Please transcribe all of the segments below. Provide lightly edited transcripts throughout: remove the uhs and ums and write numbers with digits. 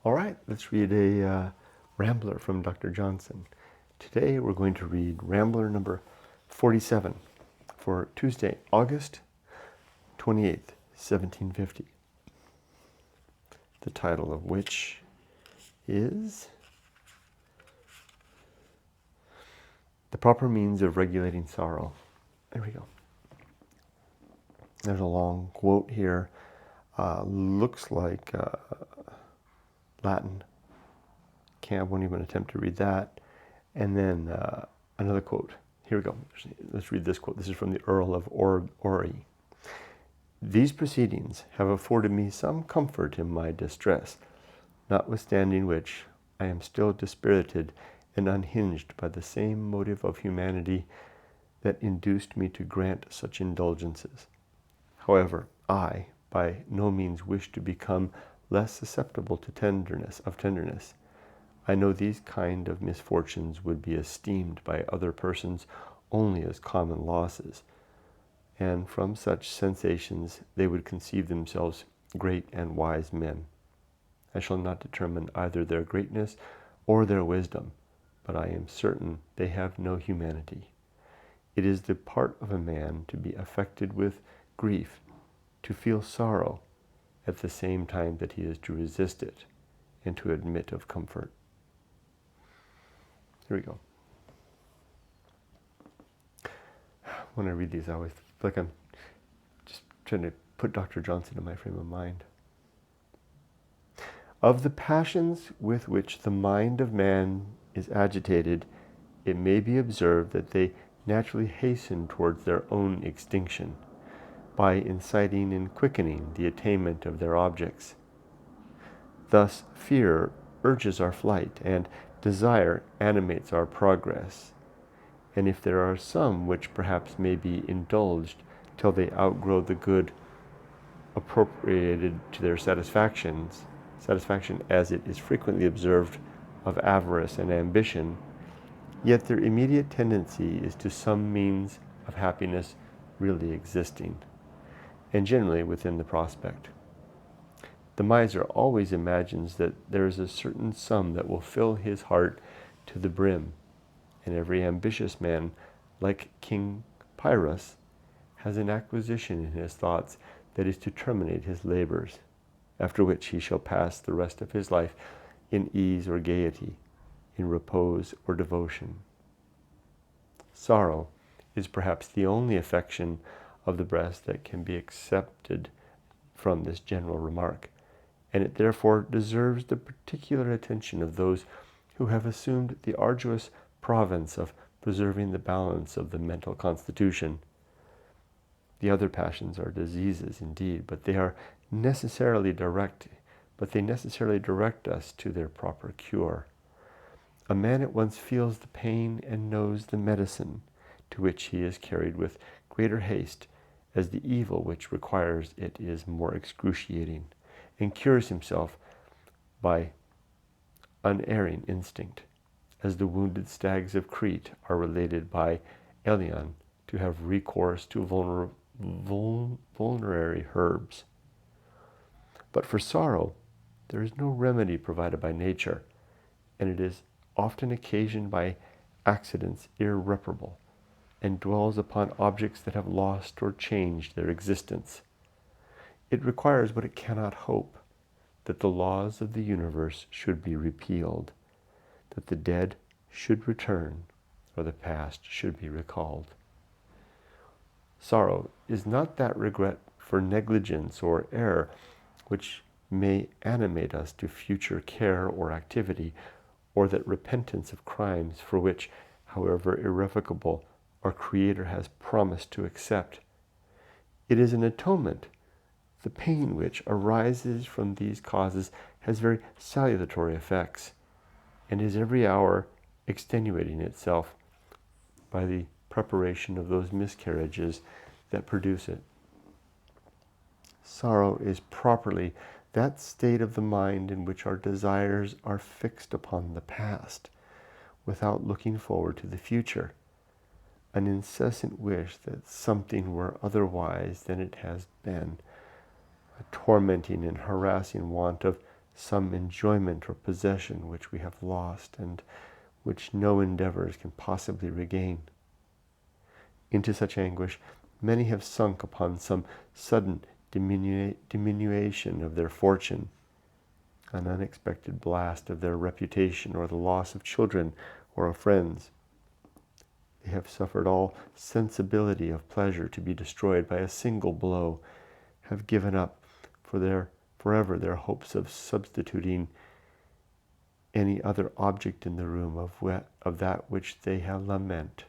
All right, let's read a Rambler from Dr. Johnson. Today we're going to read Rambler number 47 for Tuesday, August 28th, 1750. The title of which is The Proper Means of Regulating Sorrow. There we go. There's a long quote here. Looks like Latin. I won't even attempt to read that. And then another quote. Here we go. Let's read this quote. This is from the Earl of Orrery. These proceedings have afforded me some comfort in my distress, notwithstanding which I am still dispirited and unhinged by the same motive of humanity that induced me to grant such indulgences. However, I by no means wish to become less susceptible to tenderness. I know these kind of misfortunes would be esteemed by other persons only as common losses, and from such sensations they would conceive themselves great and wise men. I shall not determine either their greatness or their wisdom, but I am certain they have no humanity. It is the part of a man to be affected with grief, to feel sorrow, at the same time that he is to resist it, and to admit of comfort. Here we go. When I read these, I always feel like I'm just trying to put Dr. Johnson in my frame of mind. Of the passions with which the mind of man is agitated, it may be observed that they naturally hasten towards their own extinction, by inciting and quickening the attainment of their objects. Thus, fear urges our flight, and desire animates our progress. And if there are some which perhaps may be indulged till they outgrow the good appropriated to their satisfaction, as it is frequently observed of avarice and ambition, yet their immediate tendency is to some means of happiness really existing, and generally within the prospect. The miser always imagines that there is a certain sum that will fill his heart to the brim, and every ambitious man, like King Pyrrhus, has an acquisition in his thoughts that is to terminate his labors, after which he shall pass the rest of his life in ease or gaiety, in repose or devotion. Sorrow is perhaps the only affection of the breast that can be accepted from this general remark, and it therefore deserves the particular attention of those who have assumed the arduous province of preserving the balance of the mental constitution. The other passions are diseases indeed, but they necessarily direct us to their proper cure. A man at once feels the pain and knows the medicine, to which he is carried with greater haste, as the evil which requires it is more excruciating, and cures himself by unerring instinct, as the wounded stags of Crete are related by Elion to have recourse to vulnerary herbs. But for sorrow, there is no remedy provided by nature, and it is often occasioned by accidents irreparable, and dwells upon objects that have lost or changed their existence. It requires what it cannot hope, that the laws of the universe should be repealed, that the dead should return, or the past should be recalled. Sorrow is not that regret for negligence or error which may animate us to future care or activity, or that repentance of crimes for which, however irrevocable, our Creator has promised to accept. It is an atonement. The pain which arises from these causes has very salutary effects, and is every hour extenuating itself by the preparation of those miscarriages that produce it. Sorrow is properly that state of the mind in which our desires are fixed upon the past, without looking forward to the future, an incessant wish that something were otherwise than it has been, a tormenting and harassing want of some enjoyment or possession which we have lost and which no endeavors can possibly regain. Into such anguish many have sunk upon some sudden diminution of their fortune, an unexpected blast of their reputation, or the loss of children or of friends. They have suffered all sensibility of pleasure to be destroyed by a single blow, have given up forever their hopes of substituting any other object in the room of that which they have lament,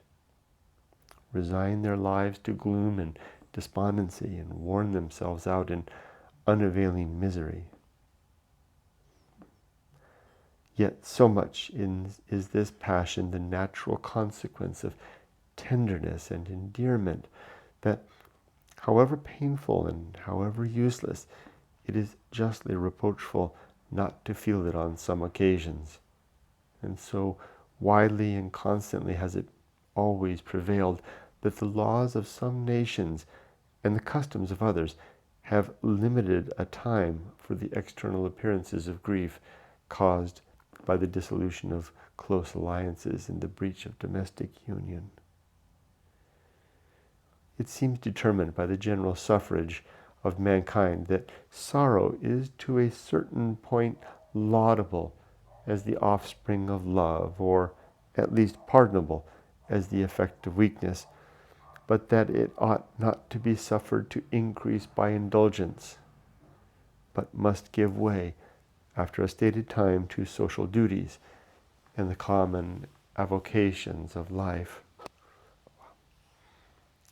resign their lives to gloom and despondency, and worn themselves out in unavailing misery. Yet so much is this passion the natural consequence of tenderness and endearment that, however painful and however useless, it is justly reproachful not to feel it on some occasions. And so widely and constantly has it always prevailed that the laws of some nations and the customs of others have limited a time for the external appearances of grief caused by the dissolution of close alliances and the breach of domestic union. It seems determined by the general suffrage of mankind that sorrow is to a certain point laudable as the offspring of love, or at least pardonable as the effect of weakness, but that it ought not to be suffered to increase by indulgence, but must give way after a stated time to social duties and the common avocations of life.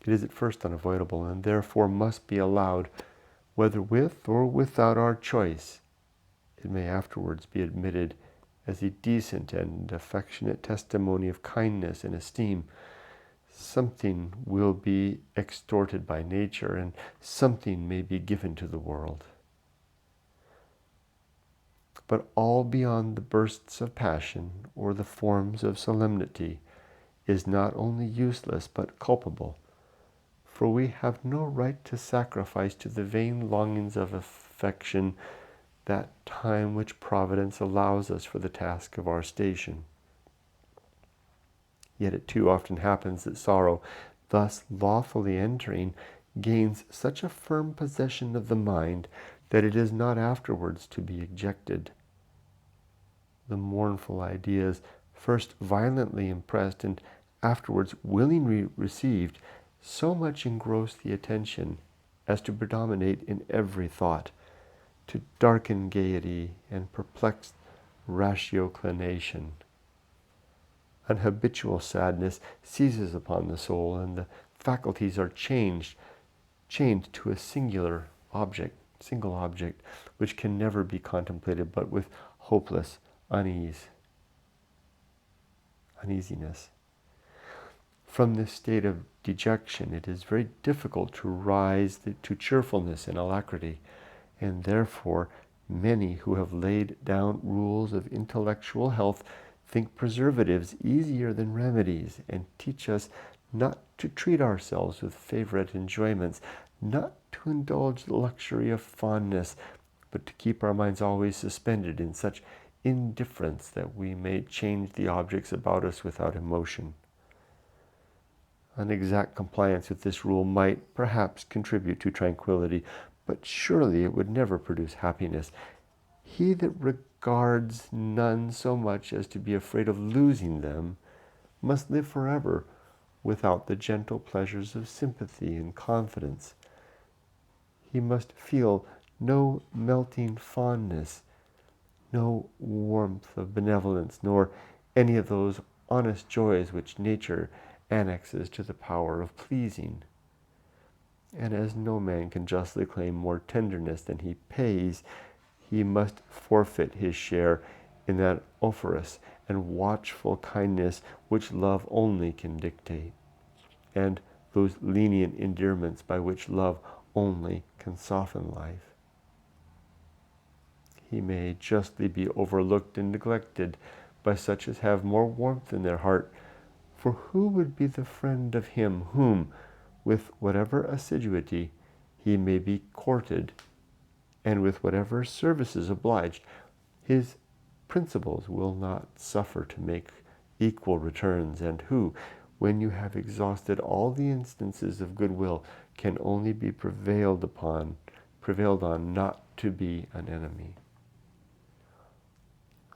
It is at first unavoidable, and therefore must be allowed, whether with or without our choice. It may afterwards be admitted as a decent and affectionate testimony of kindness and esteem. Something will be extorted by nature, and something may be given to the world. But all beyond the bursts of passion or the forms of solemnity is not only useless but culpable, for we have no right to sacrifice to the vain longings of affection that time which Providence allows us for the task of our station. Yet it too often happens that sorrow, thus lawfully entering, gains such a firm possession of the mind that it is not afterwards to be ejected. The mournful ideas, first violently impressed and afterwards willingly received, so much engross the attention as to predominate in every thought, to darken gaiety and perplex ratiocination. An habitual sadness seizes upon the soul, and the faculties are chained to a single object, which can never be contemplated but with hopeless uneasiness. From this state of dejection, it is very difficult to rise to cheerfulness and alacrity, and therefore many who have laid down rules of intellectual health think preservatives easier than remedies, and teach us not to treat ourselves with favorite enjoyments, not to indulge the luxury of fondness, but to keep our minds always suspended in such indifference that we may change the objects about us without emotion. An exact compliance with this rule might perhaps contribute to tranquility, but surely it would never produce happiness. He that regards none so much as to be afraid of losing them must live forever without the gentle pleasures of sympathy and confidence. He must feel no melting fondness, no warmth of benevolence, nor any of those honest joys which nature annexes to the power of pleasing. And as no man can justly claim more tenderness than he pays, he must forfeit his share in that offerous and watchful kindness which love only can dictate, and those lenient endearments by which love only can soften life. He may justly be overlooked and neglected by such as have more warmth in their heart, for who would be the friend of him whom, with whatever assiduity he may be courted, and with whatever services obliged, his principles will not suffer to make equal returns, and who, when you have exhausted all the instances of goodwill, can only be prevailed on not to be an enemy.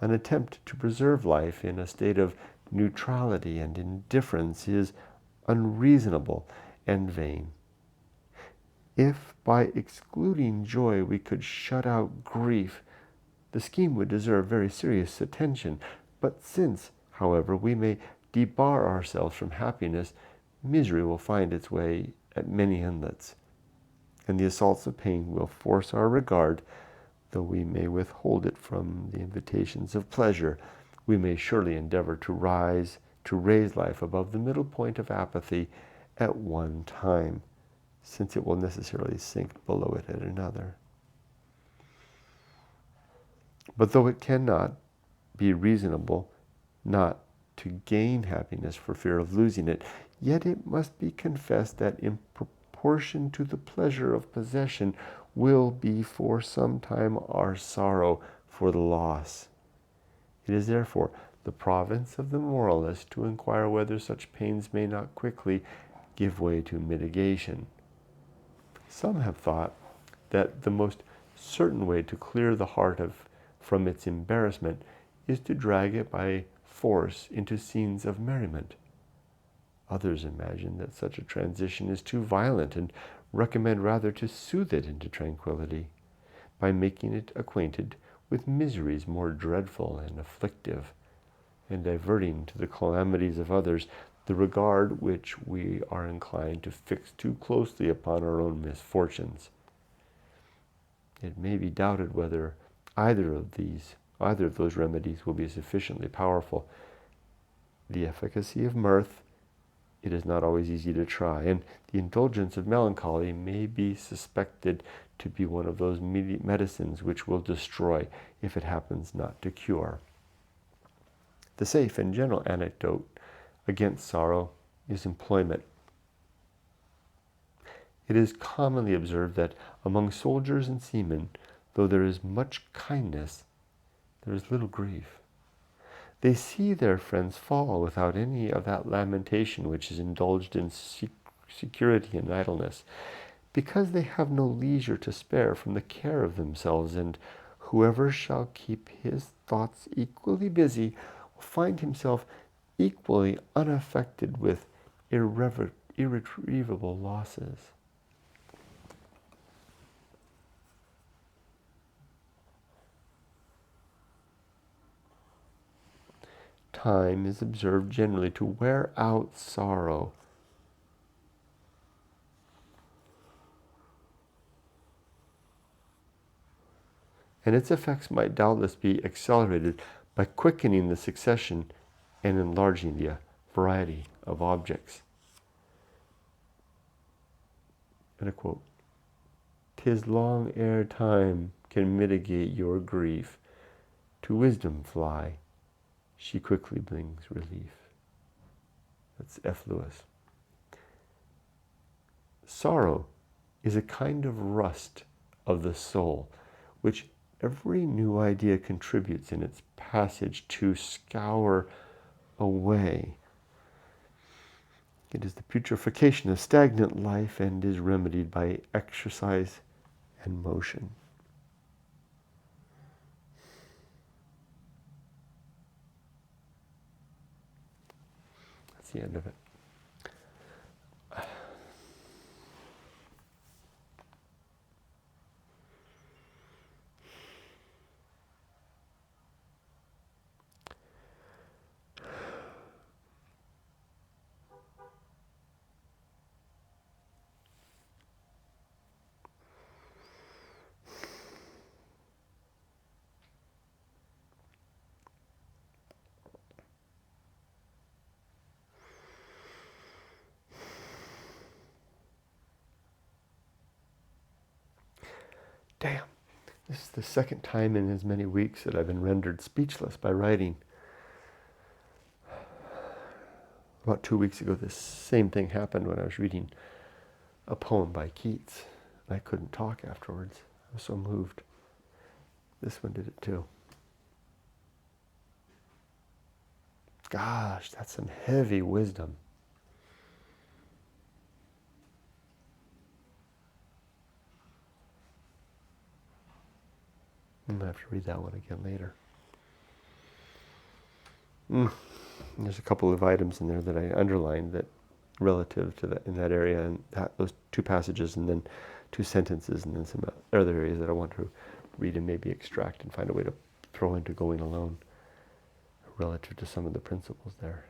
An attempt to preserve life in a state of neutrality and indifference is unreasonable and vain. If by excluding joy we could shut out grief, the scheme would deserve very serious attention. But since, however, we may debar ourselves from happiness, misery will find its way at many inlets, and the assaults of pain will force our regard. Though we may withhold it from the invitations of pleasure, we may surely endeavor to raise life above the middle point of apathy at one time, since it will necessarily sink below it at another. But though it cannot be reasonable not to gain happiness for fear of losing it, yet it must be confessed that in proportion to the pleasure of possession will be for some time our sorrow for the loss. It is therefore the province of the moralist to inquire whether such pains may not quickly give way to mitigation. Some have thought that the most certain way to clear the heart from its embarrassment is to drag it by force into scenes of merriment. Others imagine that such a transition is too violent and recommend rather to soothe it into tranquility by making it acquainted with miseries more dreadful and afflictive, and diverting to the calamities of others the regard which we are inclined to fix too closely upon our own misfortunes. It may be doubted whether either of those remedies will be sufficiently powerful. The efficacy of mirth it is not always easy to try, and the indulgence of melancholy may be suspected to be one of those medicines which will destroy if it happens not to cure. The safe and general antidote against sorrow is employment. It is commonly observed that among soldiers and seamen, though there is much kindness, there is little grief. They see their friends fall without any of that lamentation which is indulged in security and idleness, because they have no leisure to spare from the care of themselves, and whoever shall keep his thoughts equally busy will find himself equally unaffected with irretrievable losses. Time is observed generally to wear out sorrow. And its effects might doubtless be accelerated by quickening the succession and enlarging the variety of objects. And I quote, "'Tis long ere time can mitigate your grief. To wisdom fly, she quickly brings relief." That's F. Lewis. Sorrow is a kind of rust of the soul, which every new idea contributes in its passage to scour away. It is the putrefaction of stagnant life and is remedied by exercise and motion. That's the end of it. Damn, this is the second time in as many weeks that I've been rendered speechless by writing. About 2 weeks ago, this same thing happened when I was reading a poem by Keats. I couldn't talk afterwards. was so moved. This one did it too. Gosh, that's some heavy wisdom. I'm going to have to read that one again later. There's a couple of items in there that I underlined that relative to that in that area, and those two passages, and then two sentences, and then some other areas that I want to read and maybe extract and find a way to throw into going alone relative to some of the principles there.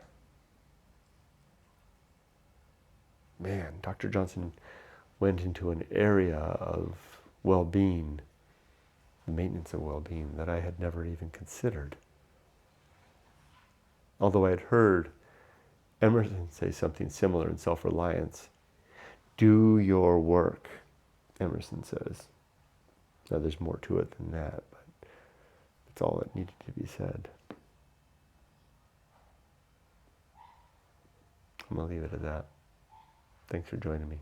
Man, Dr. Johnson went into an area of well-being, the maintenance of well-being, that I had never even considered. Although I had heard Emerson say something similar in Self-Reliance. Do your work, Emerson says. Now there's more to it than that, but that's all that needed to be said. I'm going to leave it at that. Thanks for joining me.